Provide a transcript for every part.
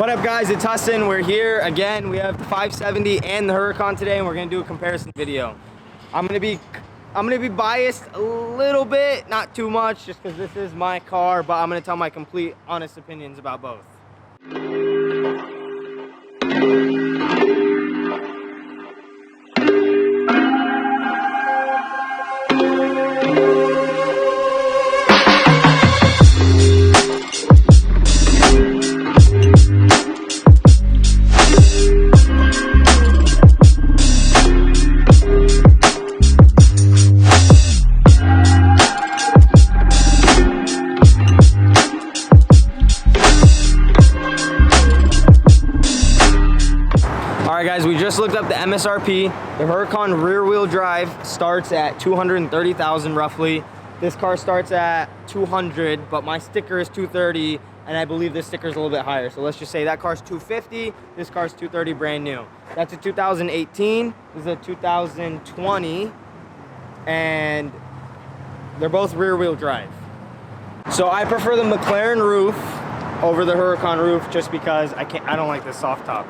What up guys, it's Hassan. We're here again. We have the 570 and the Huracan today, and we're gonna do a comparison video. I'm gonna be biased a little bit, not too much, just because this is my car, but I'm gonna tell my complete honest opinions about both. Alright guys, we just looked up the MSRP. The Huracan rear wheel drive starts at $230,000 roughly. This car starts at $200,000, but my sticker is $230,000, and I believe this sticker is a little bit higher. So let's just say that car's $250,000, this car's $230,000 brand new. That's a 2018, this is a 2020, and they're both rear wheel drive. So I prefer the McLaren roof over the Huracan roof just because I don't like the soft top.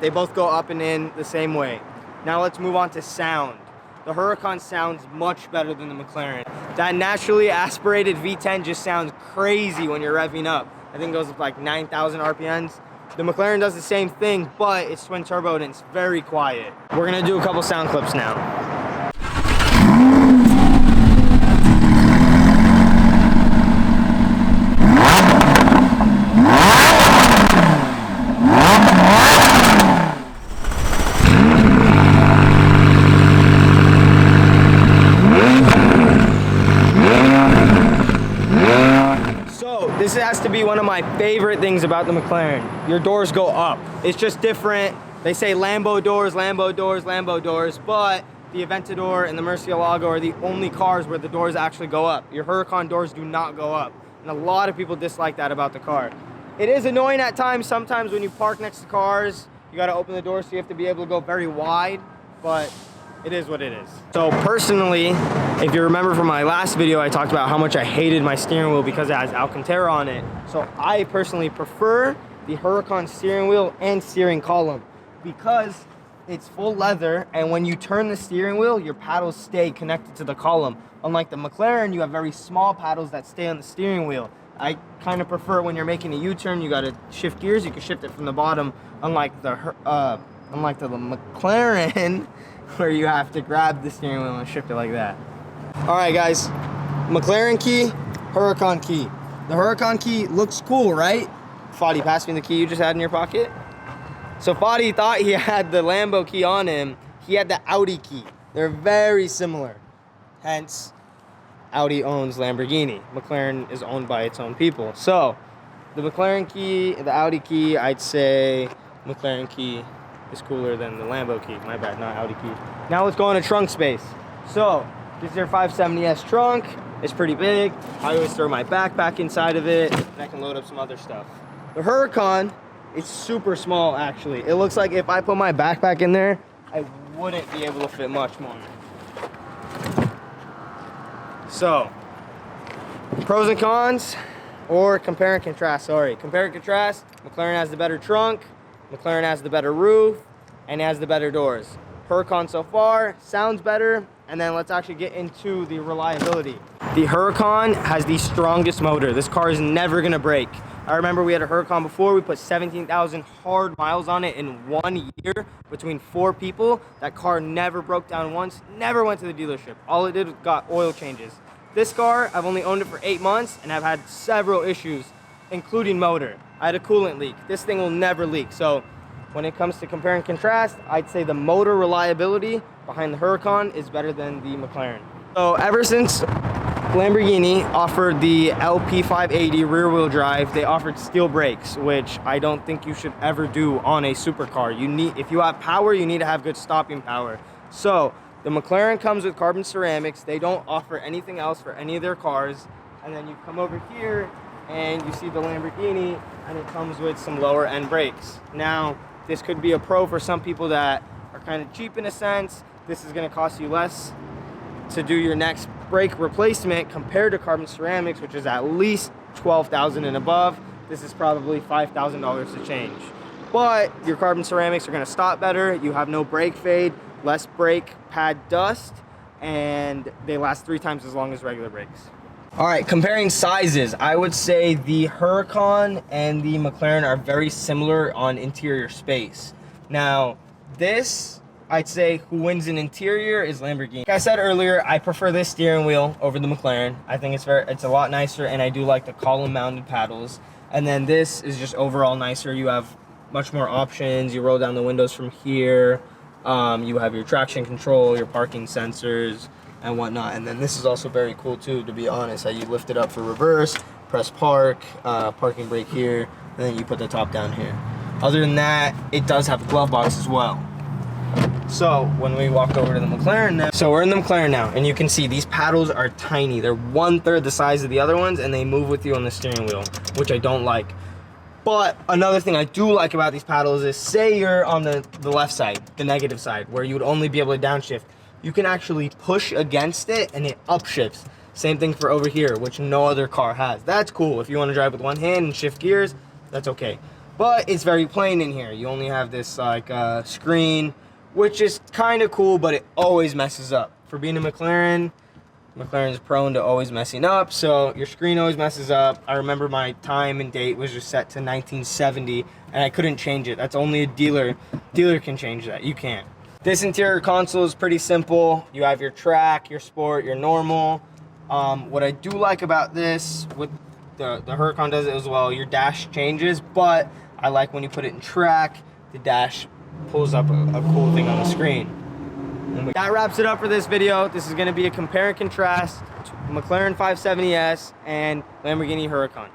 They both go up and in the same way. Now let's move on to sound. The Huracan sounds much better than the McLaren. That naturally aspirated V10 just sounds crazy when you're revving up. I think it goes up like 9,000 RPMs. The McLaren does the same thing, but it's twin turbo and it's very quiet. We're gonna do a couple sound clips now. This has to be one of my favorite things about the McLaren. Your doors go up. It's just different. They say Lambo doors, Lambo doors, Lambo doors, but the Aventador and the Murcielago are the only cars where the doors actually go up. Your Huracan doors do not go up. And a lot of people dislike that about the car. It is annoying at times. Sometimes when you park next to cars, you gotta open the door, so you have to be able to go very wide, but it is what it is. So personally, if you remember from my last video, I talked about how much I hated my steering wheel because it has Alcantara on it. So I personally prefer the Huracan steering wheel and steering column because it's full leather, and when you turn the steering wheel, your paddles stay connected to the column. Unlike the McLaren, you have very small paddles that stay on the steering wheel. I kind of prefer when you're making a U-turn, you gotta shift gears, you can shift it from the bottom, unlike the McLaren, where you have to grab the steering wheel and shift it like that. All right, guys, McLaren key, Huracan key. The Huracan key looks cool, right? Fadi, pass me the key you just had in your pocket. So Fadi thought he had the Lambo key on him. He had the Audi key. They're very similar. Hence, Audi owns Lamborghini. McLaren is owned by its own people. So the McLaren key, the Audi key, I'd say McLaren key is cooler than the Lambo key. My bad, not Audi key. Now let's go into trunk space. So this is your 570S trunk. It's pretty big. I always throw my backpack inside of it, and I can load up some other stuff. The Huracan, it's super small actually. It looks like if I put my backpack in there, I wouldn't be able to fit much more. So, pros and cons, or compare and contrast, sorry. Compare and contrast, McLaren has the better trunk, McLaren has the better roof, and it has the better doors. Huracan so far sounds better, and then let's actually get into the reliability. The Huracan has the strongest motor. This car is never gonna break. I remember we had a Huracan before, we put 17,000 hard miles on it in 1 year between 4 people. That car never broke down once, never went to the dealership. All it did was got oil changes. This car, I've only owned it for 8 months, and I've had several issues, including motor. I had a coolant leak. This thing will never leak. So when it comes to compare and contrast, I'd say the motor reliability behind the Huracan is better than the McLaren. So ever since Lamborghini offered the LP580 rear wheel drive, they offered steel brakes, which I don't think you should ever do on a supercar. If you have power, you need to have good stopping power. So the McLaren comes with carbon ceramics. They don't offer anything else for any of their cars. And then you come over here and you see the Lamborghini, and it comes with some lower end brakes. Now, this could be a pro for some people that are kind of cheap in a sense. This is gonna cost you less to do your next brake replacement compared to carbon ceramics, which is at least $12,000 and above. this is probably $5,000 to change. But your carbon ceramics are gonna stop better, you have no brake fade, less brake pad dust, and they last 3 times as long as regular brakes. All right, comparing sizes, I would say the Huracan and the McLaren are very similar on interior space. Now, this, I'd say who wins in interior is Lamborghini. Like I said earlier, I prefer this steering wheel over the McLaren. I think it's a lot nicer, and I do like the column mounted paddles. And then this is just overall nicer. You have much more options. You roll down the windows from here. You have your traction control, your parking sensors, and whatnot. And then this is also very cool too, to be honest. How you lift it up for reverse, press park, parking brake here, and then you put the top down here. Other than that, it does have a glove box as well. So when we walk over to the McLaren now, so we're in the McLaren now, and you can see these paddles are tiny. They're 1/3 the size of the other ones, and they move with you on the steering wheel, which I don't like. But another thing I do like about these paddles is, say you're on the left side, the negative side, where you would only be able to downshift. You can actually push against it and it upshifts. Same thing for over here, which no other car has. That's cool. If you want to drive with one hand and shift gears, that's okay. But it's very plain in here. You only have this like screen, which is kind of cool, but it always messes up. For being a McLaren, McLaren's prone to always messing up, so your screen always messes up. I remember my time and date was just set to 1970, and I couldn't change it. That's only a dealer can change that. You can't. This interior console is pretty simple. You have your track, your sport, your normal. What I do like about this, with the Huracan does it as well, your dash changes, but I like when you put it in track, the dash pulls up a cool thing on the screen. That wraps it up for this video. This is going to be a compare and contrast McLaren 570S and Lamborghini Huracan.